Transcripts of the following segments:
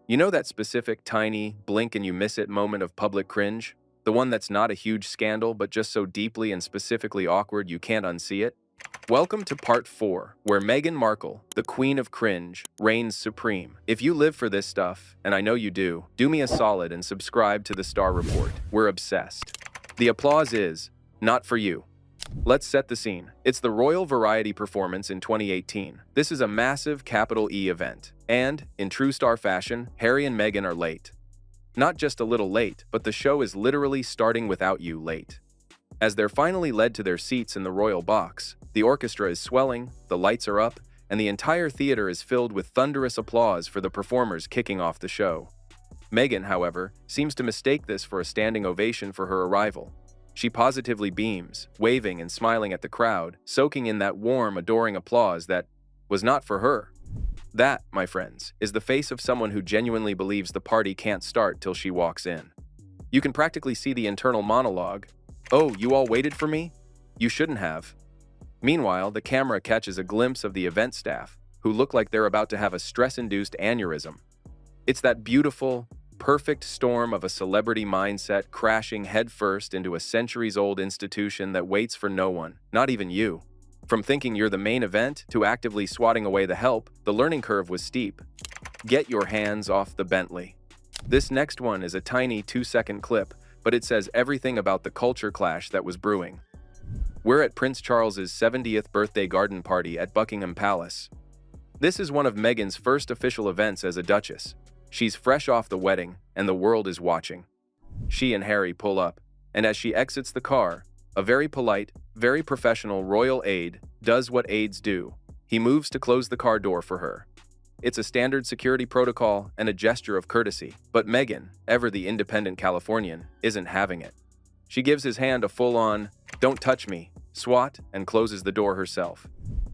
You know that specific tiny, blink and you miss it moment of public cringe? The one that's not a huge scandal but just so deeply and specifically awkward you can't unsee it? Welcome to part 4, where Meghan Markle, the queen of cringe, reigns supreme. If you live for this stuff, and I know you do me a solid and subscribe to the Star Report. We're obsessed. The applause is not for you. Let's set the scene. It's the Royal Variety performance in 2018. This is a massive capital E event. And, in true star fashion, Harry and Meghan are late. Not just a little late, but the show is literally starting without you late. As they're finally led to their seats in the royal box, the orchestra is swelling, the lights are up, and the entire theater is filled with thunderous applause for the performers kicking off the show. Meghan, however, seems to mistake this for a standing ovation for her arrival. She positively beams, waving and smiling at the crowd, soaking in that warm, adoring applause that was not for her. That, my friends, is the face of someone who genuinely believes the party can't start till she walks in. You can practically see the internal monologue. "Oh, you all waited for me? You shouldn't have." Meanwhile, the camera catches a glimpse of the event staff, who look like they're about to have a stress-induced aneurysm. It's that beautiful, perfect storm of a celebrity mindset crashing headfirst into a centuries-old institution that waits for no one, not even you. From thinking you're the main event to actively swatting away the help, the learning curve was steep. Get your hands off the Bentley. This next one is a tiny 2-second clip, but it says everything about the culture clash that was brewing. We're at Prince Charles's 70th birthday garden party at Buckingham Palace. This is one of Meghan's first official events as a duchess. She's fresh off the wedding, and the world is watching. She and Harry pull up, and as she exits the car, a very polite, very professional royal aide does what aides do. He moves to close the car door for her. It's a standard security protocol and a gesture of courtesy, but Meghan, ever the independent Californian, isn't having it. She gives his hand a full-on, "Don't touch me," swat and closes the door herself.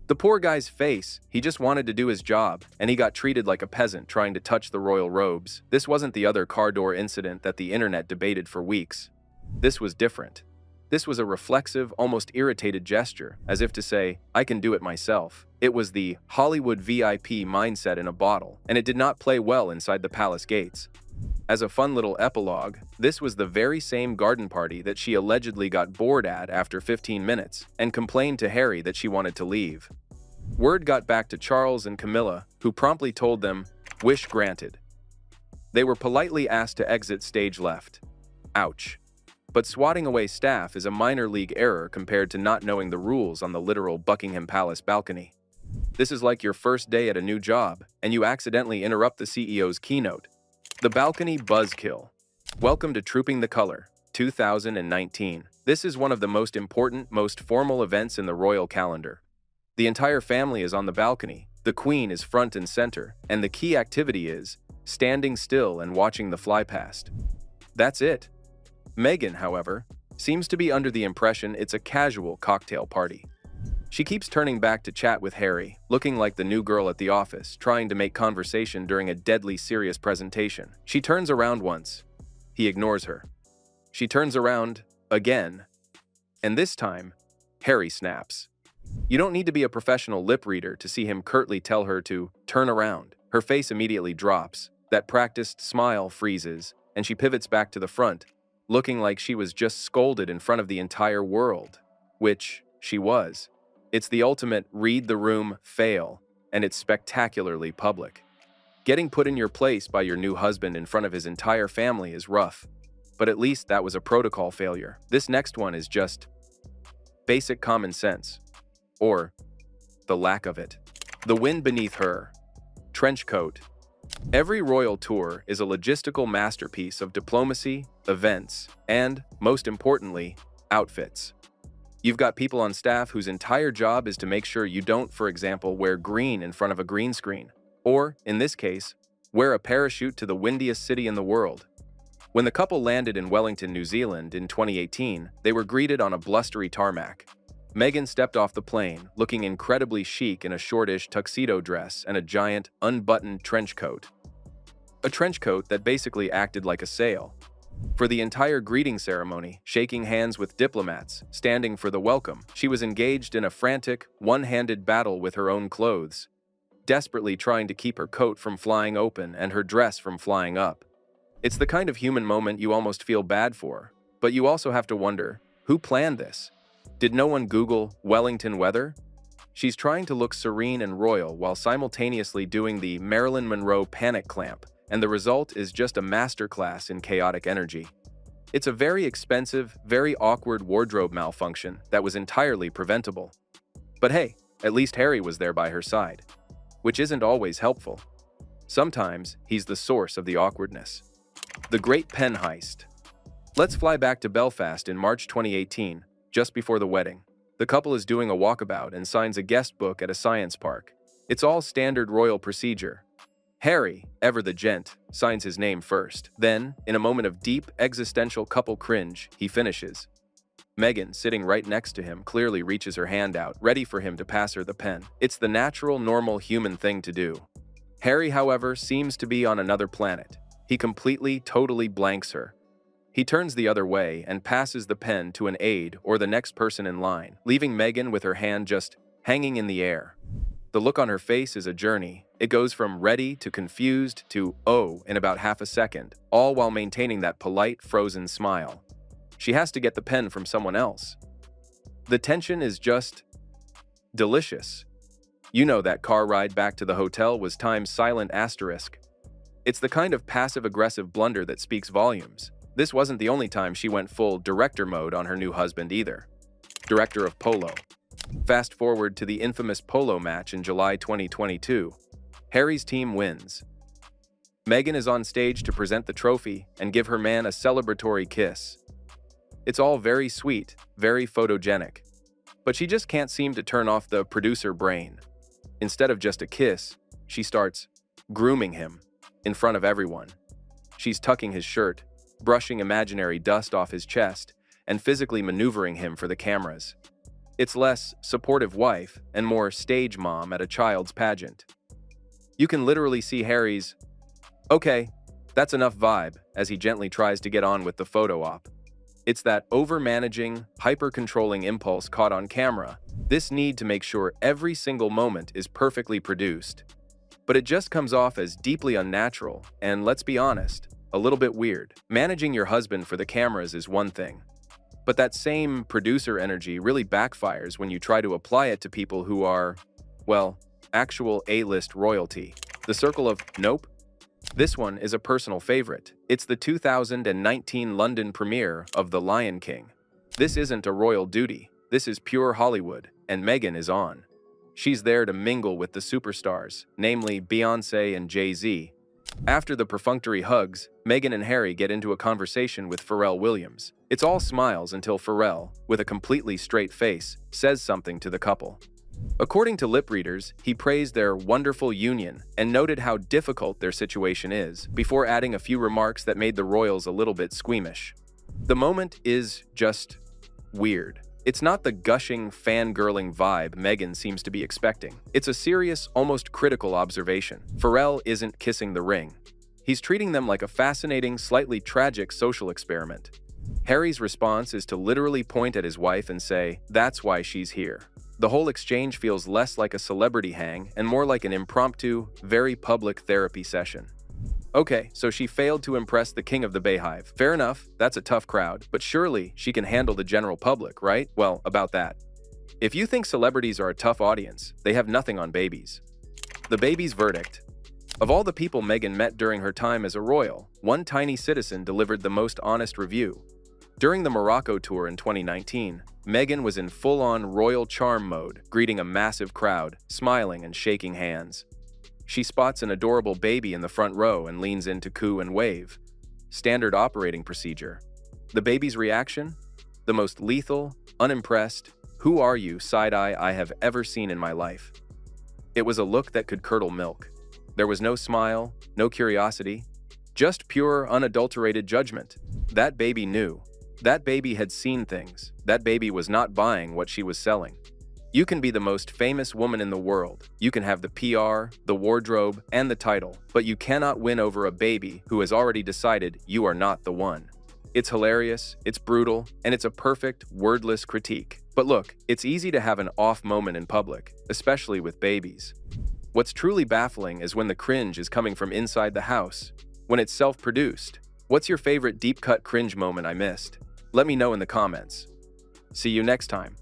The poor guy's face, he just wanted to do his job, and he got treated like a peasant trying to touch the royal robes. This wasn't the other car door incident that the internet debated for weeks. This was different. This was a reflexive, almost irritated gesture, as if to say, "I can do it myself." It was the Hollywood VIP mindset in a bottle, and it did not play well inside the palace gates. As a fun little epilogue, this was the very same garden party that she allegedly got bored at after 15 minutes and complained to Harry that she wanted to leave. Word got back to Charles and Camilla, who promptly told them, "Wish granted." They were politely asked to exit stage left. Ouch. But swatting away staff is a minor league error compared to not knowing the rules on the literal Buckingham Palace balcony. This is like your first day at a new job, and you accidentally interrupt the CEO's keynote. The balcony buzzkill. Welcome to Trooping the Color, 2019. This is one of the most important, most formal events in the royal calendar. The entire family is on the balcony, the Queen is front and center, and the key activity is standing still and watching the fly past. That's it. Meghan, however, seems to be under the impression it's a casual cocktail party. She keeps turning back to chat with Harry, looking like the new girl at the office, trying to make conversation during a deadly serious presentation. She turns around once. He ignores her. She turns around again, and this time, Harry snaps. You don't need to be a professional lip reader to see him curtly tell her to turn around. Her face immediately drops, that practiced smile freezes, and she pivots back to the front, looking like she was just scolded in front of the entire world, which she was. It's the ultimate read the room fail, and it's spectacularly public. Getting put in your place by your new husband in front of his entire family is rough, but at least that was a protocol failure. This next one is just basic common sense, or the lack of it. The wind beneath her. Trench coat. Every royal tour is a logistical masterpiece of diplomacy, events, and, most importantly, outfits. You've got people on staff whose entire job is to make sure you don't, for example, wear green in front of a green screen, or, in this case, wear a parachute to the windiest city in the world. When the couple landed in Wellington, New Zealand in 2018, they were greeted on a blustery tarmac. Meghan stepped off the plane, looking incredibly chic in a shortish tuxedo dress and a giant, unbuttoned trench coat. A trench coat that basically acted like a sail. For the entire greeting ceremony, shaking hands with diplomats, standing for the welcome, she was engaged in a frantic, one-handed battle with her own clothes. desperately trying to keep her coat from flying open and her dress from flying up. It's the kind of human moment you almost feel bad for, but you also have to wonder, who planned this? Did no one Google Wellington weather? She's trying to look serene and royal while simultaneously doing the Marilyn Monroe panic clamp, and the result is just a masterclass in chaotic energy. It's a very expensive, very awkward wardrobe malfunction that was entirely preventable. But hey, at least Harry was there by her side, which isn't always helpful. Sometimes he's the source of the awkwardness. The Great Pen Heist. Let's fly back to Belfast in March 2018, just before the wedding. The couple is doing a walkabout and signs a guest book at a science park. It's all standard royal procedure. Harry, ever the gent, signs his name first. Then, in a moment of deep, existential couple cringe, he finishes. Meghan, sitting right next to him, clearly reaches her hand out, ready for him to pass her the pen. It's the natural, normal human thing to do. Harry, however, seems to be on another planet. He completely, totally blanks her. He turns the other way and passes the pen to an aide or the next person in line, leaving Meghan with her hand just hanging in the air. The look on her face is a journey. It goes from ready to confused to oh in about half a second, all while maintaining that polite, frozen smile. She has to get the pen from someone else. The tension is just delicious. You know that car ride back to the hotel was times silent asterisk. It's the kind of passive-aggressive blunder that speaks volumes. This wasn't the only time she went full director mode on her new husband either. Director of Polo. Fast forward to the infamous Polo match in July 2022. Harry's team wins. Meghan is on stage to present the trophy and give her man a celebratory kiss. It's all very sweet, very photogenic. But she just can't seem to turn off the producer brain. Instead of just a kiss, she starts grooming him in front of everyone. She's tucking his shirt, brushing imaginary dust off his chest, and physically maneuvering him for the cameras. It's less supportive wife and more stage mom at a child's pageant. You can literally see Harry's, "Okay, that's enough" vibe as he gently tries to get on with the photo op. It's that over-managing, hyper-controlling impulse caught on camera, this need to make sure every single moment is perfectly produced. But it just comes off as deeply unnatural and, let's be honest, a little bit weird. Managing your husband for the cameras is one thing, but that same producer energy really backfires when you try to apply it to people who are, well, actual A-list royalty. The circle of nope? This one is a personal favorite. It's the 2019 London premiere of The Lion King. This isn't a royal duty. This is pure Hollywood, and Meghan is on. She's there to mingle with the superstars, namely Beyoncé and Jay-Z. After the perfunctory hugs, Meghan and Harry get into a conversation with Pharrell Williams. It's all smiles until Pharrell, with a completely straight face, says something to the couple. According to lip readers, he praised their wonderful union and noted how difficult their situation is, before adding a few remarks that made the royals a little bit squeamish. The moment is just weird. It's not the gushing, fangirling vibe Meghan seems to be expecting. It's a serious, almost critical observation. Pharrell isn't kissing the ring. He's treating them like a fascinating, slightly tragic social experiment. Harry's response is to literally point at his wife and say, "That's why she's here." The whole exchange feels less like a celebrity hang and more like an impromptu, very public therapy session. Okay, so she failed to impress the king of the Bayhive. Fair enough, that's a tough crowd, but surely she can handle the general public, right? Well, about that. If you think celebrities are a tough audience, they have nothing on babies. The baby's verdict. Of all the people Meghan met during her time as a royal, one tiny citizen delivered the most honest review. During the Morocco tour in 2019, Meghan was in full-on royal charm mode, greeting a massive crowd, smiling and shaking hands. She spots an adorable baby in the front row and leans in to coo and wave. Standard operating procedure. The baby's reaction? The most lethal, unimpressed, "Who are you?" side-eye I have ever seen in my life. It was a look that could curdle milk. There was no smile, no curiosity, just pure, unadulterated judgment. That baby knew. That baby had seen things. That baby was not buying what she was selling. You can be the most famous woman in the world. You can have the PR, the wardrobe, and the title, but you cannot win over a baby who has already decided you are not the one. It's hilarious, it's brutal, and it's a perfect, wordless critique. But look, it's easy to have an off moment in public, especially with babies. What's truly baffling is when the cringe is coming from inside the house, when it's self-produced. What's your favorite deep-cut cringe moment I missed? Let me know in the comments. See you next time.